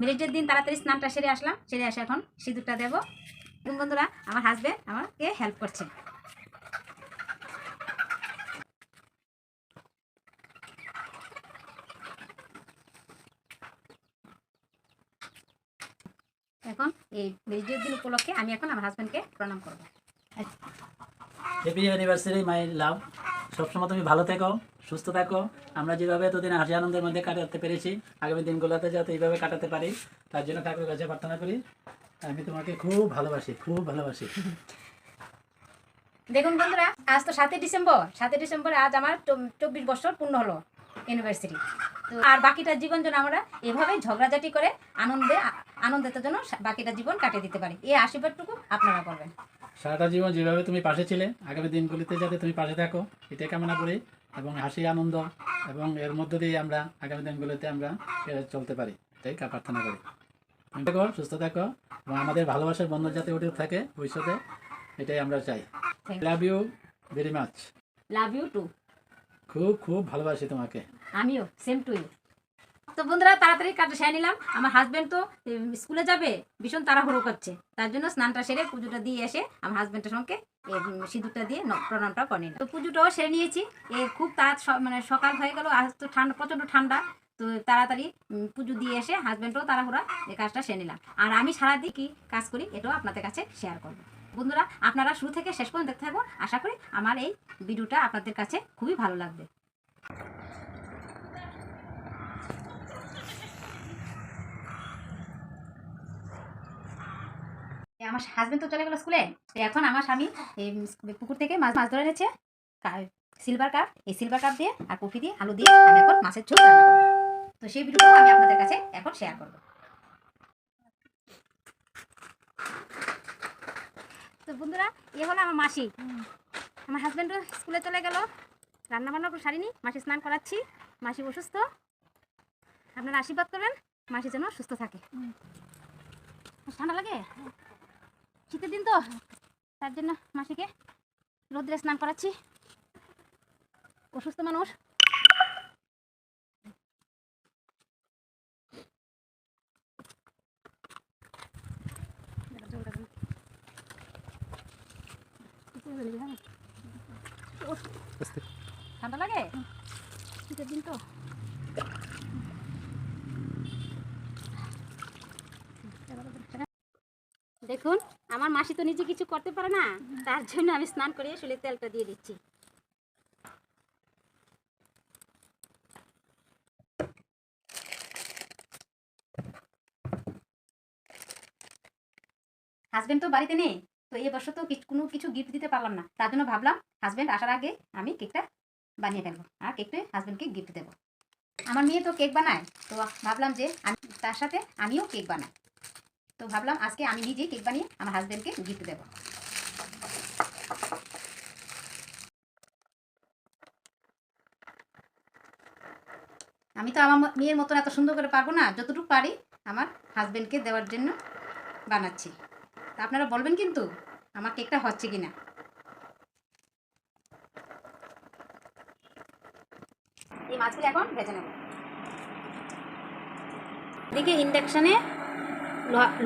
ম্যারেজের দিন তাড়াতাড়ি স্নানটা সেরে আসলাম, সেরে আসে এখন সিঁদুরটা দেবো। বন্ধুরা, আমার হাজবেন্ড আমাকে হেল্প করছে। এখন এই ম্যারেজের দিন উপলক্ষে আমি এখন আমার হাজবেন্ডকে প্রণাম করবো। হ্যাপি অ্যানিভার্সারি মাই লাভ। সবসময় তুমি ভালো থেকো, সুস্থ থাকো। আমরা যেভাবে এতদিন হাসি আনন্দের মধ্যে কাটাতে পেরেছি, আগামী দিনগুলোতে যাতে এইভাবে কাটাতে পারি, তার জন্য ঠাকুরের কাছে প্রার্থনা করি। আমি তোমাকে খুব ভালোবাসি, খুব ভালোবাসি। দেখুন বন্ধুরা, আজ তো 7ই ডিসেম্বর আজ আমার 24 বছর পূর্ণ হলো অ্যানিভার্সারি। তো আর বাকিটা জীবন যেন আমরা এভাবেই ঝগড়াঝাটি করে আনন্দের জন্য বাকিটা জীবন কাটিয়ে দিতে পারি, এই আশীর্বাদটুকু আপনারা করবেন। সারাটা জীবন যেভাবে তুমি পাশে ছিলে, আগামী দিনগুলিতে যাতে তুমি পাশে থাকো, এটাই কামনা করি। এবং হাসি আনন্দ এবং এর মধ্য দিয়ে আমরা আগামী দিনগুলোতে আমরা চলতে পারি, এটাই প্রার্থনা করি। দেখো, সুস্থ থাকো এবং আমাদের ভালোবাসার বন্ধন যাতে উঠে থাকে ভবিষ্যতে, এটাই আমরা চাই। Love you very much. Love you too. খুব খুব ভালোবাসি তোমাকে। আমিও সেম টু ইউ। তো বন্ধুরা, তাড়াতাড়ি কাজটা সেরে নিলাম। আমার হাজবেন্ড তো স্কুলে যাবে, ভীষণ তাড়াহুড়ো করছে, তার জন্য স্নানটা সেরে পুজোটা দিয়ে এসে আমার হাজবেন্ডের সঙ্গে সিঁদুরটা দিয়ে প্রণামটা করে নিলাম। তো পুজোটাও সেরে নিয়েছি। খুব মানে সকাল হয়ে গেল, আজ তো ঠান্ডা, প্রচণ্ড ঠান্ডা। তো তাড়াতাড়ি পুজো দিয়ে এসে হাজবেন্ডও তাড়াহুড়া এই কাজটা সেরে নিলাম। আর আমি সারাদিন কি কাজ করি এটাও আপনাদের কাছে শেয়ার করবো। বন্ধুরা, আপনারা শুরু থেকে শেষ পর্যন্ত দেখতে থাকবো। আশা করি আমার এই ভিডিওটা আপনাদের কাছে খুবই ভালো লাগবে। আমার হাজবেন্ড তো চলে গেল স্কুলে। এখন আমার স্বামী পুকুর থেকে মাছ ধরে এনেছে, সিলভার কাপ। এই সিলভার কাপ দিয়ে আর কফি দিয়ে আলু দিয়ে আমি এখন মাছের ঝোল রান্না করবো। তো সেই ভিডিওটা আমি আপনাদের কাছে এখন শেয়ার করবো। তো বন্ধুরা, এ হলো আমার মাসি। আমার হাজবেন্ডও স্কুলে চলে গেল, রান্না বান্না করে সারিনি, মাসি স্নান করাচ্ছি। মাসি অসুস্থ, আপনারা আশীর্বাদ করবেন মাসি যেন সুস্থ থাকে। ঠান্ডা লাগে, শীতের দিন তো, তার জন্য মাসিকে রোদ্রে স্নান করাচ্ছি। অসুস্থ মানুষ। ঠান্ডা লাগে, শীতের দিন তো। দেখুন, আমার মাসি তো নিজে কিছু করতে পারে না, তার জন্য আমি স্নান করিয়ে শুলে তেলটা দিয়ে দিচ্ছি। হাজবেন্ড তো বাড়িতে নেই, তো এই বছর তো কোনো কিছু গিফট দিতে পারলাম না, তার জন্য ভাবলাম হাজবেন্ড আসার আগে আমি কেকটা বানিয়ে ফেলবো আর কেকটা হাজবেন্ডকে গিফট দেবো। আমার মেয়ে তো কেক বানায়, তো ভাবলাম যে আমি তার সাথে আমিও কেক বানাই। তো ভাবলাম আজকে আমি নিজেই কেক বানিয়ে আমার হাজবেন্ডকে গিফট দেবো। আমি তো আমার মেয়ের মতন এত সুন্দর করে পারবো না, যতটুকু পারি আমার হাজবেন্ডকে দেওয়ার জন্য বানাচ্ছি। তা আপনারা বলবেন কিন্তু আমার কেকটা হচ্ছে কি না। এই মাছগুলো এখন ভেজে নেব। এদিকে ইন্ডাকশানে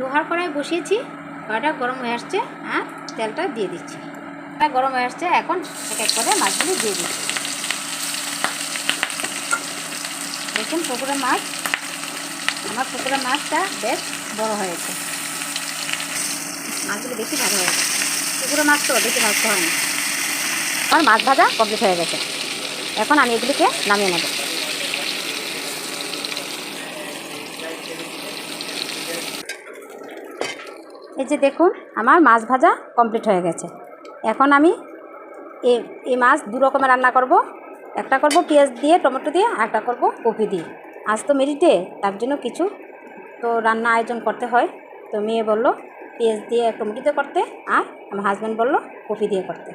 লোহার কড়াই বসিয়েছি, কড়াইটা গরম হয়ে আসছে আর তেলটা দিয়ে দিচ্ছি। গরম হয়ে আসছে, এখন এক এক করে মাছগুলো দিয়ে দিচ্ছি। দেখুন, পুকুরের মাছ, আমার পুকুরের মাছটা বেশ বড় হয়েছে, মাছগুলো বেশি ভাজা হয়েছে। পুকুরের মাছ তো বেশি ভাজতে হয় না। আমার মাছ ভাজা কমপ্লিট হয়ে গেছে, এখন আমি এগুলিকে নামিয়ে নেব। এই যে দেখুন, আমার মাছ ভাজা কমপ্লিট হয়ে গেছে। এখন আমি এই মাছ দু রকমের রান্না করব। একটা করব পেঁয়াজ দিয়ে, টমেটো দিয়ে, আর একটা করব কপি দিয়ে। আজ তো মেরিট ডে, তার জন্য কিছু তো রান্না আয়োজন করতে হয়। তো মেয়ে বলল পেঁয়াজ দিয়ে টমেটো দিয়ে করতে, আর আমার হাজব্যান্ড বলল কপি দিয়ে করতে।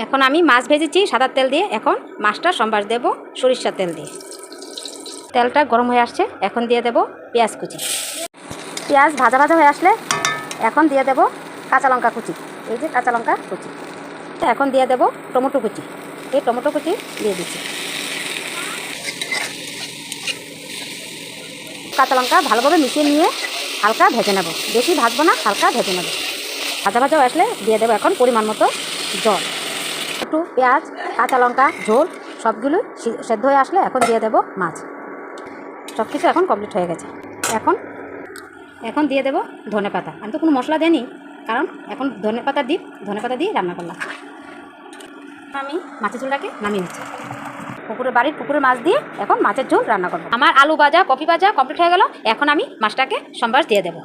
এখন আমি মাছ ভেজেছি সাদা তেল দিয়ে, এখন মাছটা সম্বার দেব সরিষার তেল দিয়ে। তেলটা গরম হয়ে আসছে, এখন দিয়ে দেব পেঁয়াজ কুচি। পেঁয়াজ ভাজা ভাজা হয়ে আসলে এখন দিয়ে দেব কাঁচা লঙ্কা কুচি। এই যে কাঁচা লঙ্কা কুচি। এখন দিয়ে দেব টমেটো কুচি। এই টমেটো কুচি দিয়ে দিচ্ছি। কাঁচা লঙ্কা ভালোভাবে মিশিয়ে নিয়ে হালকা ভেজে নেব, বেশি ভাজবো না, হালকা ভেজে নেব। ভাজা ভাজা আসলে দিয়ে দেবো এখন পরিমাণ মতো জল, একটু পেঁয়াজ, কাঁচা লঙ্কা, ঝোল সবগুলো সেদ্ধ হয়ে আসলে এখন দিয়ে দেবো মাছ। সব কিছু এখন কমপ্লিট হয়ে গেছে। এখন দিয়ে দেবো ধনেপাতা। আমি তো কোনো মশলা দিইনি, কারণ এখন ধনেপাতা দিয়ে রান্না করলাম। আমি মাছের ঝোলটাকে নামিয়ে নিচ্ছি। পুকুরের মাছ দিয়ে এখন মাছের ঝোল রান্না করবো। আমার আলু ভাজা, কপি ভাজা কমপ্লিট হয়ে গেল। এখন আমি মাছটাকে সম্বার দিয়ে দেবো।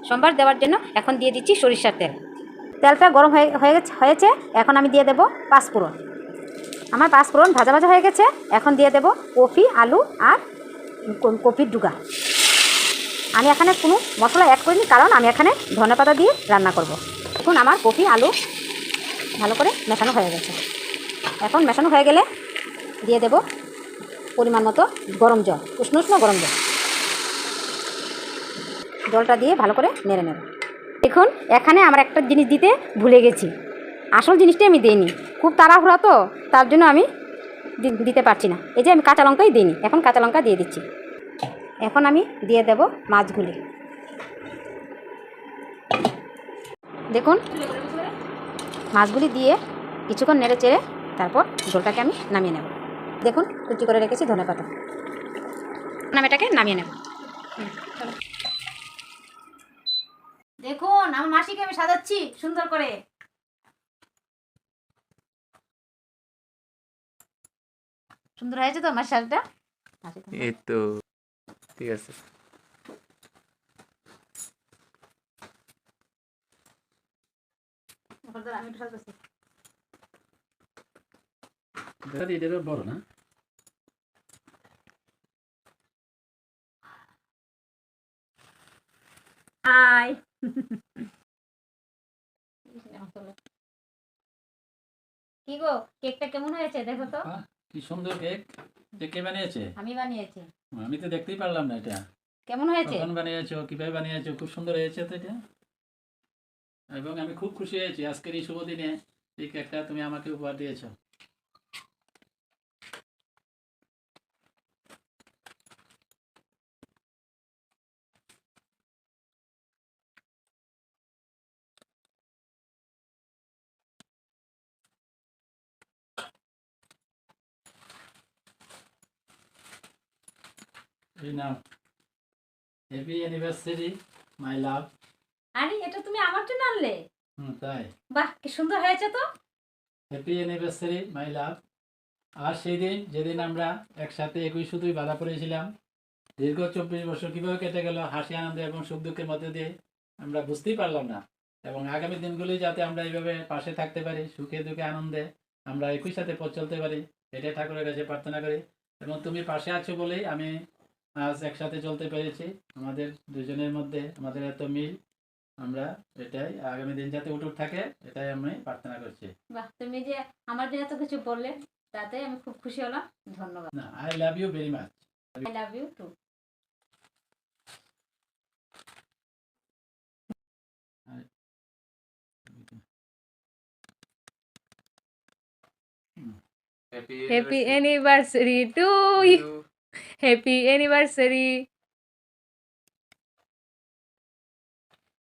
সম্বার দেওয়ার জন্য এখন দিয়ে দিচ্ছি সরিষার তেল। তেলটা গরম হয়েছে। এখন আমি দিয়ে দেবো পাঁচফোড়ন। আমার পাঁচফোড়ন ভাজা ভাজা হয়ে গেছে। এখন দিয়ে দেবো কপি, আলু আর কপির ডুগা। আমি এখানে কোনো মশলা অ্যাড করিনি, কারণ আমি এখানে ধনেপাতা দিয়ে রান্না করব। এখন আমার কপি, আলু ভালো করে মেশানো হয়ে গেছে। এখন মেশানো হয়ে গেলে দিয়ে দেব পরিমাণ মতো গরম জল, উষ্ণ গরম জল। জলটা দিয়ে ভালো করে নেড়ে নেব। দেখুন এখানে আমার একটা জিনিস দিতে ভুলে গেছি। আসল জিনিসটাই আমি দিইনি, খুব তাড়াহুড়া তো, তার জন্য আমি দিতে পারছি না। এই যে আমি কাঁচা লঙ্কাই দিইনি, এখন কাঁচা লঙ্কা দিয়ে দিচ্ছি। এখন আমি দিয়ে দেব মাছগুলি। দেখুন মাছগুলি দিয়ে কিছুক্ষণ নেড়ে চেড়ে তারপর ঝোলটাকে আমি নামিয়ে নেব। দেখুন কুচি করে রেখেছি ধনেপাতা, আমি এটাকে নামিয়ে নেব। দেখুন আমার মাসিকে আমি সাজাচ্ছি সুন্দর করে। সুন্দর হয়েছে তো আমার সাজটা? এই তো ঠিক আছে। আমি একটু সাজাচ্ছি। এটা বড় না? হাই কি গো, কেকটা কেমন হয়েছে দেখো তো? কি সুন্দর কেক! কে বানিয়েছে? আমি বানিয়েছি। আমি তো দেখতেই পারলাম না এটা। কেমন হয়েছে? কখন বানিয়েছো, কিভাবে বানিয়েছো? খুব সুন্দর হয়েছে তো এটা, এবং আমি খুব খুশি হয়েছি আজকের এই শুভ দিনে এই কেকটা তুমি আমাকে উপহার দিয়েছো। এই নাও, হ্যাপি অ্যানিভার্সারি মাই লাভ। আরে এটা তুমি আমার জন্য আনলে? তাই? বাহ কি সুন্দর হয়েছে তো। হ্যাপি অ্যানিভার্সারি মাই লাভ। আর সেই দিন যেদিন আমরা একসাথে একই সুতোয় বাঁধা পড়েছিলাম, দীর্ঘ 24 বছর কীভাবে কেটে গেল হাসি, আনন্দ এবং সুখ দুঃখের মধ্যে দিয়ে আমরা বুঝতেই পারলাম না। এবং আগামী দিনগুলি যাতে আমরা এইভাবে পাশে থাকতে পারি, সুখে দুঃখে আনন্দে আমরা একই সাথে পথ চলতে পারি, এটাই ঠাকুরের কাছে প্রার্থনা করি। এবং তুমি পাশে আছো বলেই আমি আজ একসাথে চলতে পেরেছি। আমাদের দুজনের মধ্যে আমাদের এত মিল, আমরা এটাই আগামী দিন যাতে উঠুক থাকে এটাই আমি প্রার্থনা করছি। বাহ তুমি যে আমার জন্য এত কিছু বললে, তাতে আমি খুব খুশি হলাম। ধন্যবাদ। না, I love you very much. I love you too. Happy anniversary to you. Happy anniversary.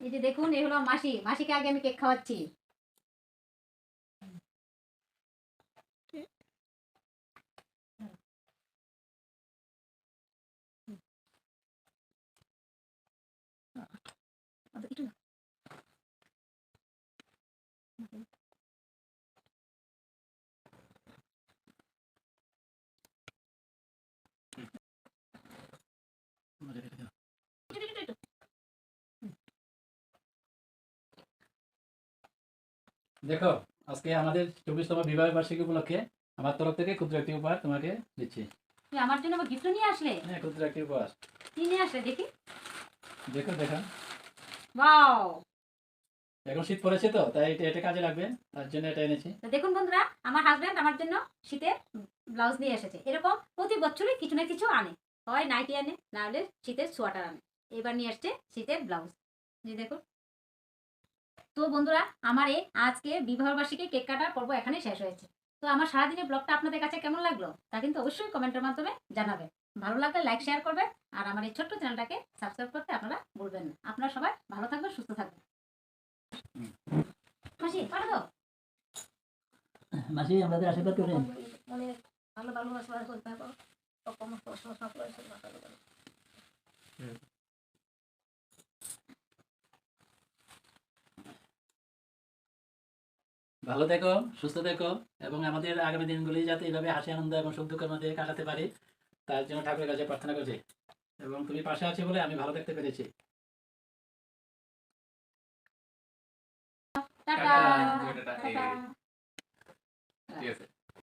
এই যে দেখুন, এই হলো মাসি। মাসিকে আগে আমি কেক খাওয়াচ্ছি। দেখো, আজকে আমাদের 24তম বিবাহ বার্ষিকী উপলক্ষে আমার তরফ থেকে ক্ষুদ্র একটি উপহার তোমাকে দিচ্ছি। তুমি আমার জন্য গিফট নিয়ে আসলে? হ্যাঁ, ক্ষুদ্র একটি উপহার। কি নিয়ে আসলে দেখি? দেখো দেখা। ওয়াও! এখন শীত পড়েছে তো, তাই এটা কাজে লাগবে, তার জন্য এটা এনেছি। তো দেখুন বন্ধুরা, আমার হাজব্যান্ড আমার জন্য শীতের ব্লাউজ নিয়ে এসেছে। এরকম প্রতি বছরই কিছু না কিছু আনে, হয় নাইটি আনে, না হলে শীতের সোয়াটার আনে। এবার নিয়ে আসছে শীতের ব্লাউজ। যে দেখুন। তো বন্ধুরা, আমার এই আজকে বিবাহবার্ষিকী কেক কাটার পর্ব এখানে শেষ হয়েছে। তো আমার সারাদিনের ব্লগটা আপনাদের কাছে কেমন লাগলো তা কিন্তু অবশ্যই কমেন্টের মাধ্যমে জানাবেন। ভালো লাগলে লাইক শেয়ার করবেন, আর আমার এই ছোট্ট চ্যানেলটাকে সাবস্ক্রাইব করতে আপনারা ভুলবেন না। আপনারা সবাই ভালো থাকবেন, সুস্থ থাকবেন। মাসি পাঠাবো মাসি আমাদের আশীর্বাদ করেন। মনে ভালো ভালো বাসবাস করতে থাকো, সমস্ত সমস্যা করে ভালো করে। ভালো থেকো, সুস্থ থেকো, এবং আমাদের আগামী দিনগুলি যাতে এইভাবে হাসি আনন্দ এবং সুখ দুঃখের মধ্যে কাটাতে পারি তার জন্য ঠাকুরের কাছে প্রার্থনা করছি। এবং তুমি পাশে আছো বলে আমি ভালো থাকতে পেরেছি। Tata tata. টাটা। ঠিক আছে।